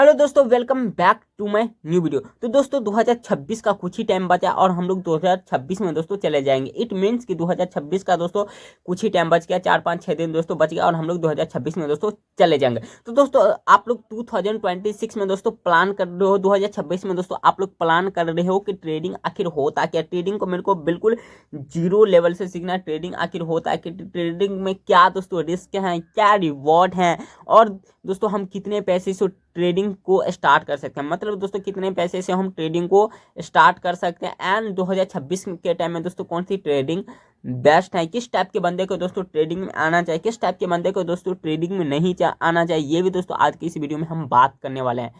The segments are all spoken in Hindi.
हेलो दोस्तों, welcome back to my new video. तो दोस्तों 2026 का कुछ ही टाइम बचा और हम लोग 2026 में दोस्तों चले जाएंगे। इट मीन्स कि 2026 का दोस्तों कुछ ही टाइम बच गया, 4-5-6 दिन दोस्तों बच गया और हम लोग 2026 में दोस्तों चले जाएंगे। तो दोस्तों आप लोग 2026 में दोस्तों प्लान कर रहे हो, 2026 में दोस्तों आप लोग प्लान कर रहे हो कि ट्रेडिंग आखिर होता क्या। ट्रेडिंग को मेरे को बिल्कुल जीरो लेवल से सीखना है। ट्रेडिंग आखिर होता है कि ट्रेडिंग में क्या दोस्तों रिस्क हैं, क्या रिवॉर्ड हैं और दोस्तों हम कितने पैसे से ट्रेडिंग को स्टार्ट कर सकते हैं। मतलब दोस्तों कितने पैसे से हम ट्रेडिंग को स्टार्ट कर सकते हैं एंड 2026 के टाइम में दोस्तों कौन सी ट्रेडिंग बेस्ट है, किस टाइप के बंदे को दोस्तों ट्रेडिंग में आना चाहिए, किस टाइप के बंदे को दोस्तों ट्रेडिंग में नहीं आना चाहिए, ये भी दोस्तों आज की इस वीडियो में हम बात करने वाले हैं।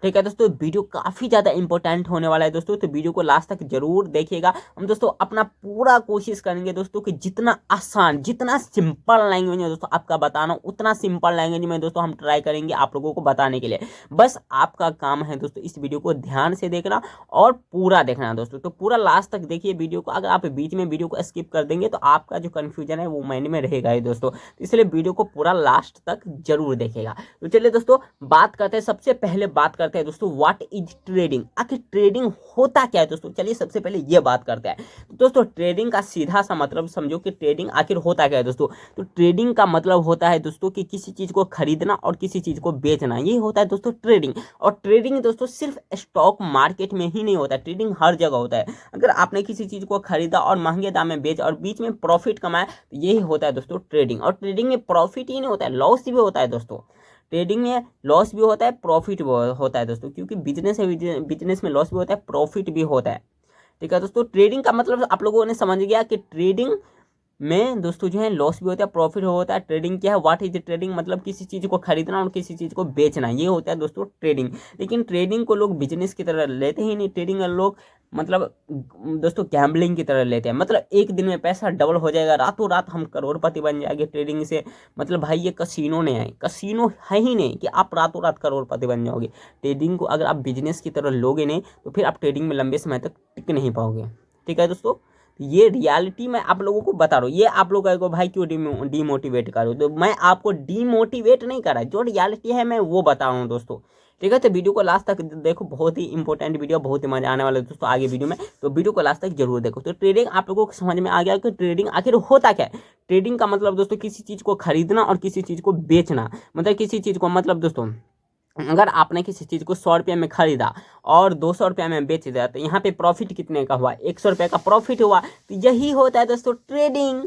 ठीक है दोस्तों, वीडियो काफ़ी ज़्यादा इंपॉर्टेंट होने वाला है दोस्तों, तो वीडियो को लास्ट तक जरूर देखिएगा। हम दोस्तों अपना पूरा कोशिश करेंगे दोस्तों कि जितना आसान, जितना सिंपल लैंग्वेज में दोस्तों आपका बताना, उतना सिंपल लैंग्वेज में दोस्तों हम ट्राई करेंगे आप लोगों को बताने के लिए। बस आपका काम है दोस्तों इस वीडियो को ध्यान से देखना और पूरा देखना दोस्तों। तो पूरा लास्ट तक देखिए वीडियो को। अगर आप बीच में वीडियो को स्किप कर देंगे तो आपका जो कन्फ्यूजन है वो माइंड में रहेगा ही दोस्तों, इसलिए वीडियो को पूरा लास्ट तक जरूर देखेगा। तो चलिए दोस्तों बात करते हैं, सबसे पहले बात करते हैं दोस्तों व्हाट इज ट्रेडिंग। आखिर ट्रेडिंग होता क्या है दोस्तों, चलिए सबसे पहले ये बात करते हैं। तो दोस्तों ट्रेडिंग का सीधा सा मतलब समझो कि ट्रेडिंग आखिर होता क्या है दोस्तों। तो ट्रेडिंग का मतलब होता है दोस्तों कि किसी चीज को खरीदना और किसी चीज को बेचना, ये होता है दोस्तों ट्रेडिंग। और ट्रेडिंग दोस्तों सिर्फ स्टॉक मार्केट में ही नहीं होता है, ट्रेडिंग हर जगह होता है। अगर आपने किसी चीज को खरीदा और महंगे दाम में बेच और बीच में प्रॉफिट कमाया तो यही होता है दोस्तों ट्रेडिंग। और ट्रेडिंग में प्रॉफिट ही नहीं होता है, लॉस भी होता है दोस्तों। ट्रेडिंग में लॉस भी होता है, प्रॉफिट भी होता है दोस्तों, क्योंकि बिजनेस है, बिजनेस में लॉस भी होता है, प्रॉफिट भी होता है। ठीक है दोस्तों, ट्रेडिंग का मतलब आप लोगों ने समझ गया कि ट्रेडिंग में दोस्तों जो है लॉस भी होता है, प्रॉफिट होता है। ट्रेडिंग क्या है, व्हाट इज ट्रेडिंग, मतलब किसी चीज़ को खरीदना और किसी चीज़ को बेचना, ये होता है दोस्तों ट्रेडिंग। लेकिन ट्रेडिंग को लोग बिजनेस की तरह लेते ही नहीं। ट्रेडिंग लोग मतलब दोस्तों गैम्बलिंग की तरह लेते हैं। मतलब एक दिन में पैसा डबल हो जाएगा, रातों रात हम करोड़पति बन जाएंगे ट्रेडिंग से। मतलब भाई ये कसीनो नहीं है, कसीनो है ही नहीं कि आप रातों रात करोड़पति बन जाओगे। ट्रेडिंग को अगर आप बिजनेस की तरह लोगे नहीं तो फिर आप ट्रेडिंग में लंबे समय तक टिक नहीं पाओगे। ठीक है दोस्तों, ये रियलिटी मैं आप लोगों को बता रहा हूँ। ये आप लोग कहेंगे भाई क्यों डीमोटिवेट कर रहे हो, तो मैं आपको डीमोटिवेट नहीं कर रहा, जो रियलिटी है मैं वो बता रहा हूँ दोस्तों। ठीक है, तो वीडियो को लास्ट तक देखो, बहुत ही इंपॉर्टेंट वीडियो, बहुत ही मजा आने वाला है दोस्तों आगे वीडियो में, तो वीडियो को लास्ट तक जरूर देखो। तो ट्रेडिंग आप लोगों को समझ में आ गया कि ट्रेडिंग आखिर होता क्या है। ट्रेडिंग का मतलब दोस्तों किसी चीज़ को खरीदना और किसी चीज़ को बेचना। मतलब किसी चीज़ को मतलब दोस्तों अगर आपने किसी चीज़ को 100 रुपये में खरीदा और 200 रुपये में बेच दिया तो यहाँ पे प्रॉफिट कितने का हुआ, 100 रुपये का प्रॉफिट हुआ। तो यही होता है दोस्तों ट्रेडिंग।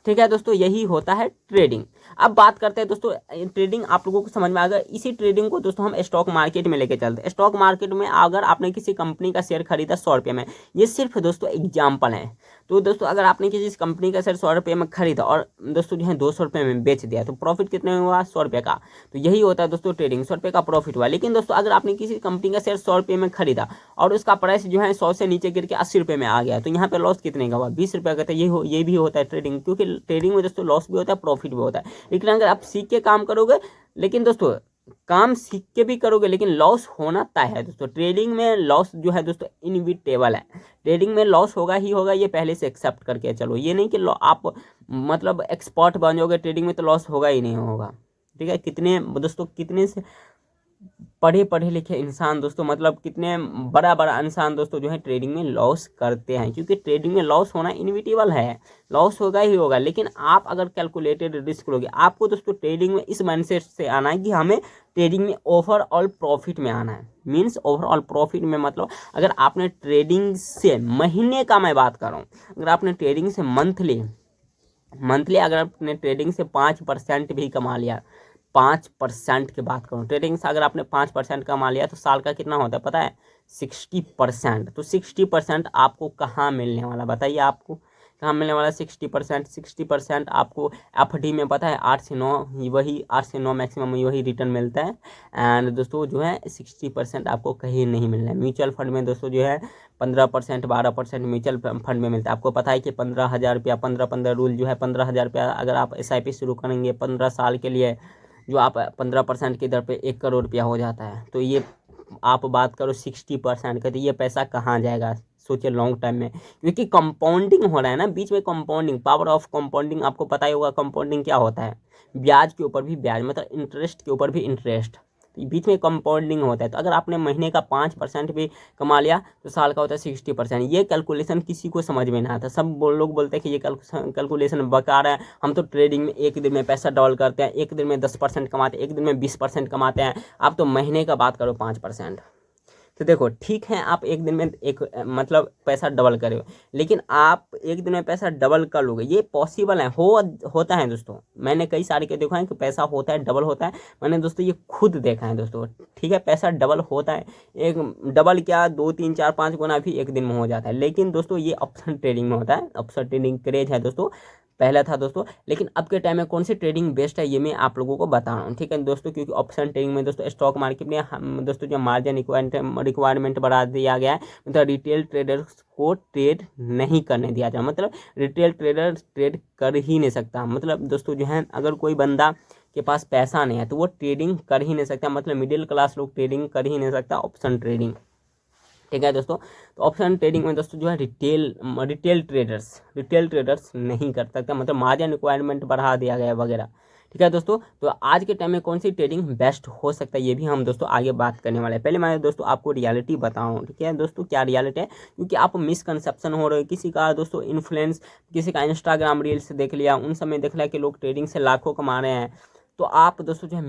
ठीक है दोस्तों, यही होता है ट्रेडिंग। अब बात करते हैं दोस्तों, ट्रेडिंग आप लोगों को समझ में आ गया। इसी ट्रेडिंग को दोस्तों हम स्टॉक मार्केट में लेके चलते हैं। स्टॉक मार्केट में अगर आपने किसी कंपनी का शेयर खरीदा 100 रुपये में, ये सिर्फ दोस्तों एग्जाम्पल है। तो दोस्तों अगर आपने किसी कंपनी का शेयर 100 रुपये में खरीदा और दोस्तों जो है 200 रुपये में बेच दिया तो प्रॉफिट कितने हुआ, 100 रुपये का। तो यही होता है दोस्तों ट्रेडिंग, 100 रुपये का प्रॉफिट हुआ। लेकिन दोस्तों अगर आपने किसी कंपनी का शेयर 100 रुपये में खरीदा और उसका प्राइस जो है 100 से नीचे गिर के 80 रुपये में आ गया तो यहाँ पे लॉस कितने का हुआ, 20 रुपये का। तो ये भी होता है ट्रेडिंग, क्योंकि ट्रेडिंग में दोस्तों लॉस भी होता है, प्रॉफिट भी होता है। लेकिन अगर आप सीख के काम करोगे, लेकिन दोस्तों काम सीख के भी करोगे लेकिन लॉस होना तय है दोस्तों। ट्रेडिंग में लॉस जो है दोस्तों इनविटेबल है। ट्रेडिंग में लॉस होगा ही होगा, ये पहले से एक्सेप्ट करके चलो। ये नहीं कि आप मतलब एक्सपर्ट बन जाओगे ट्रेडिंग में तो लॉस होगा ही नहीं होगा। ठीक है, कितने दोस्तों, कितने से पढ़े लिखे इंसान दोस्तों, मतलब कितने बड़ा इंसान दोस्तों जो है ट्रेडिंग में लॉस करते हैं, क्योंकि ट्रेडिंग में लॉस होना इनविटेबल है, लॉस होगा ही होगा। लेकिन आप अगर कैलकुलेटेड रिस्क लोगे, आपको दोस्तों ट्रेडिंग में इस माइंडसेट से आना है कि हमें ट्रेडिंग में ओवरऑल प्रॉफिट में आना है। मीन्स ओवरऑल प्रॉफिट में मतलब अगर आपने ट्रेडिंग से महीने का मैं बात कर रहा हूँ, अगर आपने ट्रेडिंग से मंथली अगर आपने ट्रेडिंग से 5% भी कमा लिया, 5% की बात करूँ ट्रेडिंग से, अगर आपने 5% कमा लिया तो साल का कितना होता है पता है, 60%। तो 60% आपको कहाँ मिलने वाला, बताइए आपको कहाँ मिलने वाला 60%। 60% आपको एफडी में पता है 8 से 9, वही 8 से 9 मैक्सिमम वही रिटर्न मिलता है। एंड दोस्तों जो है 60% आपको कहीं नहीं मिलना है। म्यूचुअल फंड में दोस्तों जो है 15% 12% म्यूचुअल फंड में मिलता है। आपको पता है कि 15,000 रुपया, 15 रूल जो है 15,000 रुपया अगर आप SIP शुरू करेंगे 15 साल के लिए, जो आप 15% की दर पे 1 करोड़ रुपया हो जाता है। तो ये आप बात करो 60% का, तो ये पैसा कहाँ जाएगा सोचिए लॉन्ग टाइम में, क्योंकि कंपाउंडिंग हो रहा है ना बीच में। कंपाउंडिंग, पावर ऑफ कंपाउंडिंग आपको पता ही होगा। कंपाउंडिंग क्या होता है, ब्याज के ऊपर भी ब्याज, मतलब इंटरेस्ट के ऊपर भी इंटरेस्ट। तो बीच में कंपाउंडिंग होता है। तो अगर आपने महीने का 5% भी कमा लिया तो साल का होता है 60%। ये कैलकुलेशन किसी को समझ में नहीं आता, सब लोग बोलते हैं कि ये कैलकुलेशन बेकार है, हम तो ट्रेडिंग में एक दिन में पैसा डबल करते हैं, एक दिन में 10% कमाते हैं, एक दिन में 20% कमाते हैं, आप तो महीने का बात करो 5%। तो देखो ठीक है, आप एक दिन में एक मतलब पैसा डबल करे हो, लेकिन आप एक दिन में पैसा डबल कर लोगे, ये पॉसिबल है, होता है दोस्तों। मैंने कई सारे के देखा है कि पैसा होता है, डबल होता है, मैंने दोस्तों ये खुद देखा है दोस्तों। ठीक है, पैसा डबल होता है, एक डबल क्या 2 3 4 5 गुना भी एक दिन में हो जाता है। लेकिन दोस्तों ये ऑप्शन ट्रेडिंग में होता है, ऑप्शन ट्रेडिंग क्रेज है दोस्तों, पहला था दोस्तों। लेकिन अब के टाइम में कौन सी ट्रेडिंग बेस्ट है ये मैं आप लोगों को बता रहा हूँ। ठीक है दोस्तों, क्योंकि ऑप्शन ट्रेडिंग में दोस्तों स्टॉक मार्केट में हम दोस्तों जो मार्जिन रिक्वायरमेंट बढ़ा दिया गया है, मतलब रिटेल ट्रेडर्स को ट्रेड नहीं करने दिया जाए, मतलब रिटेल ट्रेडर ट्रेड कर ही नहीं सकता। मतलब दोस्तों जो है अगर कोई बंदा के पास पैसा नहीं है तो वो ट्रेडिंग कर ही नहीं सकता, मतलब मिडिल क्लास लोग ट्रेडिंग कर ही नहीं सकता ऑप्शन ट्रेडिंग। ठीक है दोस्तों, तो ऑप्शन ट्रेडिंग में दोस्तों जो है रिटेल ट्रेडर्स नहीं कर सकता, मतलब मार्जिन रिक्वायरमेंट बढ़ा दिया गया वगैरह। ठीक है दोस्तों, तो आज के टाइम में कौन सी ट्रेडिंग बेस्ट हो सकता है ये भी हम दोस्तों आगे बात करने वाले हैं। पहले मैं दोस्तों आपको रियलिटी बताऊं। ठीक है दोस्तों, क्या रियलिटी है, क्योंकि आप मिसकंसेप्शन हो रहे हो, किसी का दोस्तों इन्फ्लुएंस, किसी का इंस्टाग्राम रील्स देख लिया, उन समय देख लिया कि लोग ट्रेडिंग से लाखों कमा रहे हैं, तो आप दोस्तों जो है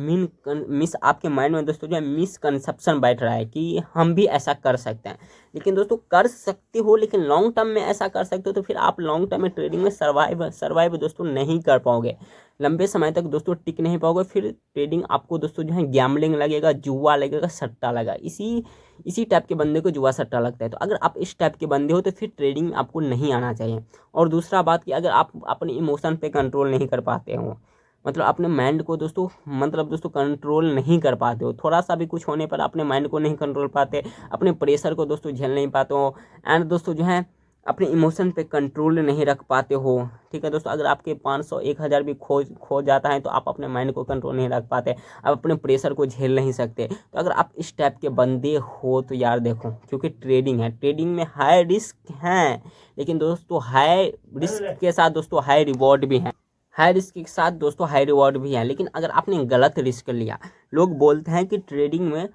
आपके माइंड में दोस्तों जो है मिसकंसेप्शन बैठ रहा है कि हम भी ऐसा कर सकते हैं। लेकिन दोस्तों कर सकते हो, लेकिन लॉन्ग टर्म में ऐसा कर सकते हो तो फिर आप लॉन्ग टर्म में ट्रेडिंग में सर्वाइव दोस्तों नहीं कर पाओगे, लंबे समय तक दोस्तों टिक नहीं पाओगे। फिर ट्रेडिंग आपको दोस्तों जो है गैम्बलिंग लगेगा, जुआ लगेगा, सट्टा लगेगा। इसी टाइप के बंदे को जुआ सट्टा लगता है। तो अगर आप इस टाइप के बंदे हो तो फिर ट्रेडिंग में आपको नहीं आना चाहिए। और दूसरा बात कि अगर आप अपने इमोशन पे कंट्रोल नहीं कर पाते हो, मतलब अपने माइंड को दोस्तों कंट्रोल नहीं कर पाते हो, थोड़ा सा भी कुछ होने पर अपने माइंड को नहीं कंट्रोल पाते, अपने प्रेशर को दोस्तों झेल नहीं पाते हो, एंड दोस्तों जो है अपने इमोशन पे कंट्रोल नहीं रख पाते हो। ठीक है दोस्तों, अगर आपके 500 1000 भी खो जाता है तो आप अपने माइंड को कंट्रोल नहीं रख पाते, आप अपने प्रेशर को झेल नहीं सकते। तो अगर आप इस टाइप के बंदे हो तो यार देखो, क्योंकि ट्रेडिंग है, ट्रेडिंग में हाई रिस्क है, लेकिन दोस्तों हाई रिस्क के साथ दोस्तों हाई रिवॉर्ड भी है, हाई रिस्क के साथ दोस्तों हाई रिवॉर्ड भी है। लेकिन अगर आपने गलत रिस्क लिया, लोग बोलते हैं कि ट्रेडिंग में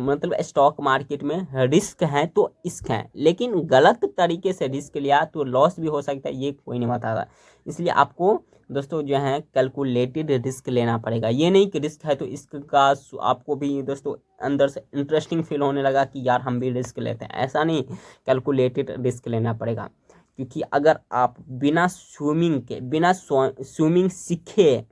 मतलब स्टॉक मार्केट में रिस्क है तो इश्क है, लेकिन गलत तरीके से रिस्क लिया तो लॉस भी हो सकता है, ये कोई नहीं बताता। इसलिए आपको दोस्तों जो है कैलकुलेटेड रिस्क लेना पड़ेगा। ये नहीं कि रिस्क है तो इसक का आपको भी दोस्तों अंदर से इंटरेस्टिंग फील होने लगा कि यार हम भी रिस्क लेते हैं, ऐसा नहीं, कैलकुलेटेड रिस्क लेना पड़ेगा। क्योंकि अगर आप बिना स्विमिंग सीखे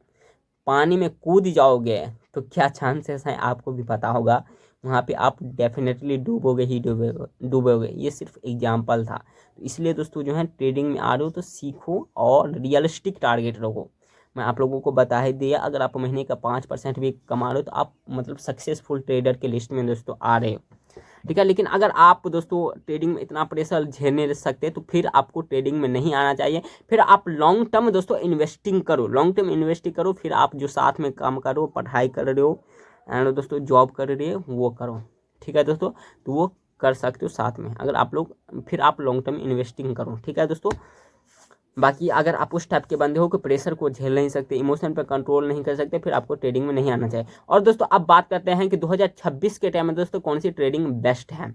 पानी में कूद जाओगे तो क्या चांसेस हैं आपको भी पता होगा, वहाँ पे आप डेफिनेटली डूबोगे। ये सिर्फ एग्जाम्पल था। तो इसलिए दोस्तों जो है ट्रेडिंग में आ रहे हो तो सीखो और रियलिस्टिक टारगेट रखो। मैं आप लोगों को बता ही दिया, अगर आप महीने का 5% भी कमा रहे हो तो आप मतलब सक्सेसफुल ट्रेडर के लिस्ट में दोस्तों आ रहे हो। ठीक है, लेकिन अगर आप दोस्तों ट्रेडिंग में इतना प्रेशर झेल नहीं सकते तो फिर आपको ट्रेडिंग में नहीं आना चाहिए। फिर आप लॉन्ग टर्म दोस्तों इन्वेस्टिंग करो, फिर आप जो साथ में काम करो, पढ़ाई कर रहे हो एंड दोस्तों जॉब कर रहे हो वो करो। ठीक है दोस्तों, तो वो कर सकते हो साथ में, अगर आप लोग फिर आप लॉन्ग टर्म इन्वेस्टिंग करो। ठीक है दोस्तों, बाकी अगर आप उस टाइप के बंदे हो कि प्रेशर को झेल नहीं सकते, इमोशन पर कंट्रोल नहीं कर सकते, फिर आपको ट्रेडिंग में नहीं आना चाहिए। और दोस्तों अब बात करते हैं कि 2026 के टाइम में दोस्तों कौन सी ट्रेडिंग बेस्ट है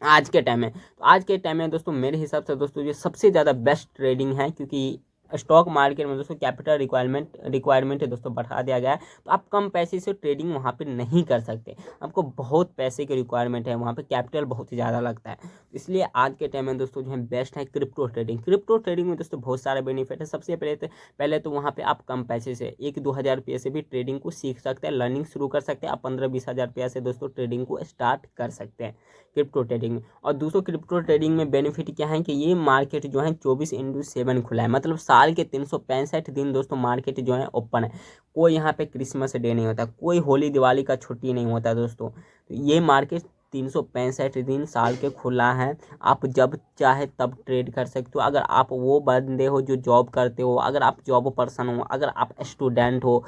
आज के टाइम में। तो आज के टाइम में दोस्तों मेरे हिसाब से दोस्तों ये सबसे ज़्यादा बेस्ट ट्रेडिंग है, क्योंकि स्टॉक मार्केट में दोस्तों कैपिटल रिक्वायरमेंट है दोस्तों बढ़ा दिया गया है। तो आप कम पैसे से ट्रेडिंग वहाँ पे नहीं कर सकते, आपको बहुत पैसे की रिक्वायरमेंट है, वहाँ पे कैपिटल बहुत ही ज़्यादा लगता है। इसलिए आज के टाइम में दोस्तों जो है बेस्ट है क्रिप्टो ट्रेडिंग में दोस्तों बहुत सारे बेनिफिट है। सबसे पहले तो वहाँ पे आप कम पैसे से 1-2 हज़ार रुपये से भी ट्रेडिंग को सीख सकते हैं, लर्निंग शुरू कर सकते हैं। आप 15-20 हज़ार रुपया से दोस्तों ट्रेडिंग को स्टार्ट कर सकते हैं क्रिप्टो ट्रेडिंग में। और दूसरों क्रिप्टो ट्रेडिंग में बेनिफिट क्या है कि ये मार्केट जो है 24/7 खुला है, मतलब साल के 365 दिन दोस्तों मार्केट जो है ओपन है। कोई यहाँ पे क्रिसमस डे नहीं होता, कोई होली दिवाली का छुट्टी नहीं होता दोस्तों। तो ये मार्केट 365 दिन साल के खुला है, आप जब चाहे तब ट्रेड कर सकते हो। अगर आप वो बंदे हो जो जॉब करते हो, अगर आप जॉब पर्सन हो, अगर आप स्टूडेंट हो,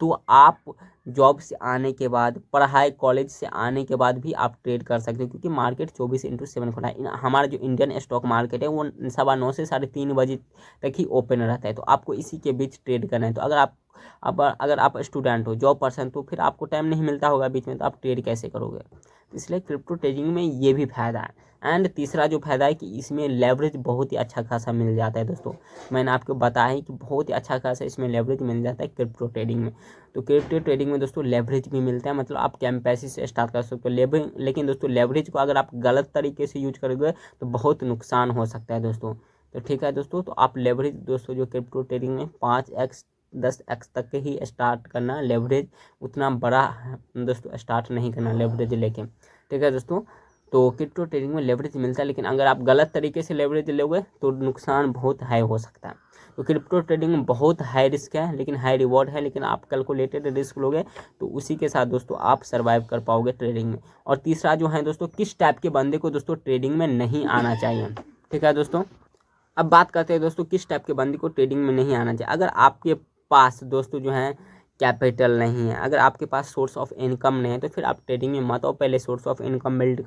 तो आप जॉब से आने के बाद, पढ़ाई कॉलेज से आने के बाद भी आप ट्रेड कर सकते हो, क्योंकि मार्केट 24/7 खुला है। हमारा जो इंडियन स्टॉक मार्केट है वो 9:15 से 3:30 बजे तक ही ओपन रहता है। तो आपको इसी के बीच ट्रेड करना है। तो अगर आप स्टूडेंट हो, जॉब पर्सन, तो फिर आपको टाइम नहीं मिलता होगा बीच में, तो आप ट्रेड कैसे करोगे। तो इसलिए क्रिप्टो ट्रेडिंग में ये भी फ़ायदा है। एंड तीसरा जो फ़ायदा है कि इसमें लेवरेज बहुत ही अच्छा खासा मिल जाता है दोस्तों। मैंने आपको बताया कि बहुत ही अच्छा खासा इसमें लेवरेज मिल जाता है क्रिप्टो ट्रेडिंग में। तो क्रिप्टो ट्रेडिंग में दोस्तों लेवरेज भी मिलता है, मतलब आप कम पैसे से स्टार्ट कर सकते हो। लेकिन दोस्तों लेवरेज को अगर आप गलत तरीके से यूज करोगे तो बहुत नुकसान हो सकता है दोस्तों। तो ठीक है दोस्तों, तो आप लेवरेज दोस्तों जो क्रिप्टो ट्रेडिंग में 5x 10x तक के ही स्टार्ट करना, लेवरेज उतना बड़ा दोस्तों स्टार्ट नहीं करना लेवरेज लेके। ठीक है दोस्तों, तो क्रिप्टो ट्रेडिंग में लेवरेज मिलता है, लेकिन अगर आप गलत तरीके से लेवरेज लोगे तो नुकसान बहुत हाई हो सकता है। तो क्रिप्टो ट्रेडिंग में बहुत हाई रिस्क है लेकिन हाई रिवॉर्ड है, लेकिन आप कैलकुलेटेड रिस्क लोगे तो उसी के साथ दोस्तों आप सर्वाइव कर पाओगे ट्रेडिंग में। और तीसरा जो है दोस्तों, किस टाइप के बंदे को दोस्तों ट्रेडिंग में नहीं आना चाहिए। ठीक है दोस्तों, अब बात करते हैं दोस्तों किस टाइप के बंदे को ट्रेडिंग में नहीं आना चाहिए। अगर आपके पास दोस्तों जो है कैपिटल नहीं है, अगर आपके पास सोर्स ऑफ इनकम नहीं है, तो फिर आप ट्रेडिंग में मत आओ। पहले सोर्स ऑफ इनकम बिल्ड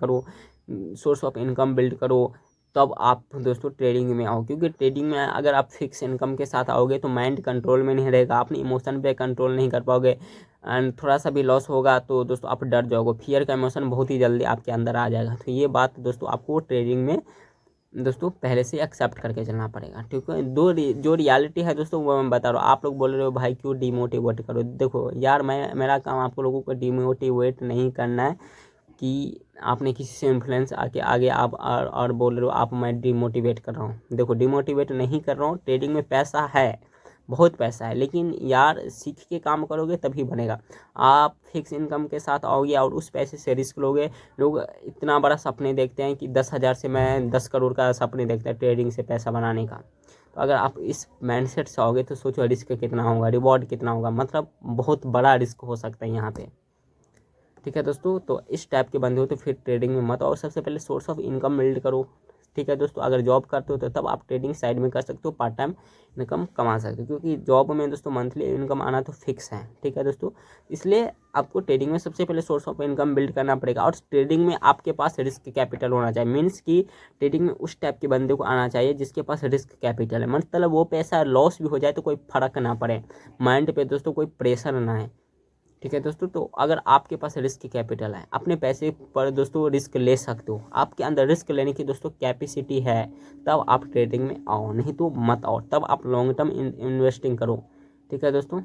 करो, तब आप दोस्तों ट्रेडिंग में आओ। क्योंकि ट्रेडिंग में अगर आप फिक्स इनकम के साथ आओगे तो माइंड कंट्रोल में नहीं रहेगा, अपने इमोशन पे कंट्रोल नहीं कर पाओगे, एंड थोड़ा सा भी लॉस होगा तो दोस्तों आप डर जाओगे। फियर का इमोशन बहुत ही जल्दी आपके अंदर आ जाएगा। तो ये बात दोस्तों आपको ट्रेडिंग में दोस्तों पहले से एक्सेप्ट करके चलना पड़ेगा। ठीक है, जो रियलिटी है दोस्तों वो मैं बता रहा हूँ। आप लोग बोल रहे हो भाई क्यों डिमोटिवेट करो, देखो यार, मेरा काम आप लोगों को डिमोटिवेट नहीं करना है कि आपने किसी से इन्फ्लुएंस आगे आप और बोल रहे हो आप मैं डिमोटिवेट कर रहा हूँ। देखो, डिमोटिवेट नहीं कर रहा हूँ, ट्रेडिंग में पैसा है, बहुत पैसा है, लेकिन यार सीख के काम करोगे तभी बनेगा। आप फिक्स इनकम के साथ आओगे और उस पैसे से रिस्क लोगे। लोग इतना बड़ा सपने देखते हैं कि 10,000 से मैं 10 करोड़ का सपने देखते हैं ट्रेडिंग से पैसा बनाने का। तो अगर आप इस माइंडसेट से आओगे तो सोचो रिस्क कितना होगा, रिवॉर्ड कितना होगा, मतलब बहुत बड़ा रिस्क हो सकता है यहाँ पे। ठीक है दोस्तों, तो इस टाइप के बंदे हो तो फिर ट्रेडिंग में मत आओ। सबसे पहले सोर्स ऑफ इनकम बिल्ड करो। ठीक है दोस्तों, अगर जॉब करते हो तो तब आप ट्रेडिंग साइड में कर सकते हो, पार्ट टाइम इनकम कमा सकते हो, क्योंकि जॉब में दोस्तों मंथली इनकम आना तो फिक्स है। ठीक है दोस्तों, इसलिए आपको ट्रेडिंग में सबसे पहले सोर्स ऑफ इनकम बिल्ड करना पड़ेगा। और ट्रेडिंग में आपके पास रिस्क कैपिटल होना चाहिए, मीन्स कि ट्रेडिंग में उस टाइप के बंदे को आना चाहिए जिसके पास रिस्क कैपिटल है, मतलब वो पैसा लॉस भी हो जाए तो कोई फर्क ना पड़े, माइंड पे दोस्तों कोई प्रेशर ना है। ठीक है दोस्तों, तो अगर आपके पास रिस्क कैपिटल है, अपने पैसे पर दोस्तों रिस्क ले सकते हो, आपके अंदर रिस्क लेने की दोस्तों कैपेसिटी है, तब आप ट्रेडिंग में आओ, नहीं तो मत आओ। तब आप लॉन्ग टर्म इन्वेस्टिंग करो। ठीक है दोस्तों,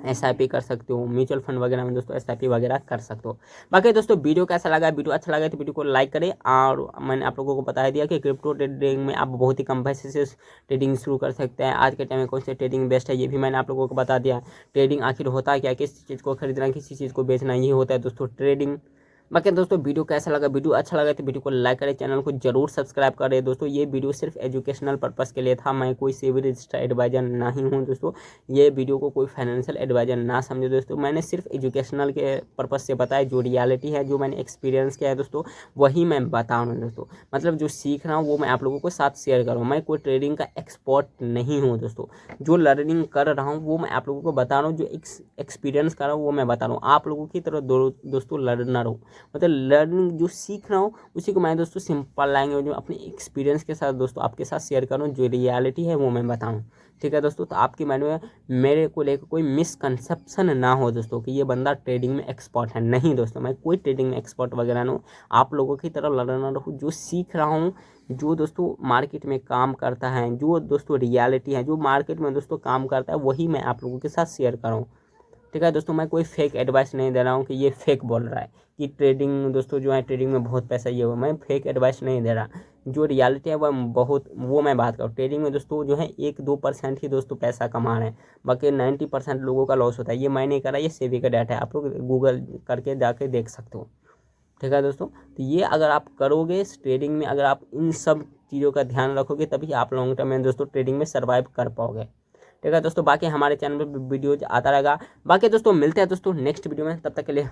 SIP कर सकते हो, म्यूचुअल फंड वगैरह में दोस्तों SIP वगैरह कर सकते हो। बाकी दोस्तों वीडियो कैसा लगा, वीडियो अच्छा लगा तो वीडियो को लाइक करें। और मैंने आप लोगों को बता दिया कि क्रिप्टो ट्रेडिंग में आप बहुत ही कम पैसे से ट्रेडिंग शुरू कर सकते हैं। आज के टाइम में कौन सी ट्रेडिंग बेस्ट है ये भी मैंने आप लोगों को बता दिया। ट्रेडिंग आखिर होता है क्या, किस चीज़ को खरीदना, किसी चीज़ को बेचना, ये होता है दोस्तों ट्रेडिंग। बाकी दोस्तों वीडियो कैसा लगा, वीडियो अच्छा लगा तो वीडियो को लाइक करें, चैनल को जरूर सब्सक्राइब करें। दोस्तों ये वीडियो सिर्फ एजुकेशनल पर्पस के लिए था, मैं कोई सेबी रजिस्टर्ड एडवाइजर नहीं हूं दोस्तों। ये वीडियो को कोई फाइनेंशियल एडवाइजर ना समझे दोस्तों, मैंने सिर्फ एजुकेशनल के पर्पस से बताया। जो रियलिटी है, जो मैंने एक्सपीरियंस किया है दोस्तों, वही मैं बता रहा हूँ दोस्तों। मतलब जो सीख रहा हूँ वो मैं आप लोगों को साथ शेयर कर रहा हूँ। मैं कोई ट्रेडिंग का एक्सपर्ट नहीं हूँ दोस्तों, जो लर्निंग कर रहा हूँ वो मैं आप लोगों को बता रहा हूँ, जो एक्सपीरियंस कर रहा हूँ वो मैं बता रहा हूँ। आप लोगों की तरह दोस्तों लर्नर हूँ, मतलब लर्निंग जो सीख रहा हूँ उसी को मैं दोस्तों सिंपल लैंग्वेज में अपने एक्सपीरियंस के साथ दोस्तों आपके साथ शेयर करूँ, जो रियलिटी है वो मैं बताऊँ। ठीक है दोस्तों, तो आपके माइंड में मेरे को लेकर कोई मिसकंसेप्शन ना हो दोस्तों कि ये बंदा ट्रेडिंग में एक्सपर्ट है। नहीं दोस्तों, मैं कोई ट्रेडिंग में एक्सपर्ट वगैरह नहीं हूँ, आप लोगों की तरह लर्नर हूँ, जो सीख रहा हूँ, जो दोस्तों मार्केट में काम करता है, जो दोस्तों रियलिटी है, जो मार्केट में दोस्तों काम करता है, वही मैं आप लोगों के साथ शेयर कर रहा हूँ। ठीक है दोस्तों, मैं कोई फेक एडवाइस नहीं दे रहा हूँ कि ये फेक बोल रहा है कि ट्रेडिंग दोस्तों जो है ट्रेडिंग में बहुत पैसा ये हो, मैं फेक एडवाइस नहीं दे रहा। जो रियलिटी है वो मैं बात करूँ। ट्रेडिंग में दोस्तों जो है 1-2% ही दोस्तों पैसा कमा रहे हैं, बाकी 90% लोगों का लॉस होता है। ये मैं नहीं कर रहा, ये सेबी का डाटा है, आप लोग गूगल करके जाके देख सकते हो। ठीक है दोस्तों, तो ये अगर आप करोगे ट्रेडिंग में, अगर आप इन सब चीज़ों का ध्यान रखोगे तभी आप लॉन्ग टर्म में दोस्तों ट्रेडिंग में सर्वाइव कर पाओगे। ठीक है दोस्तों, बाकी हमारे चैनल पर वीडियोज आता रहेगा। बाकी दोस्तों मिलते हैं दोस्तों नेक्स्ट वीडियो में, तब तक के लिए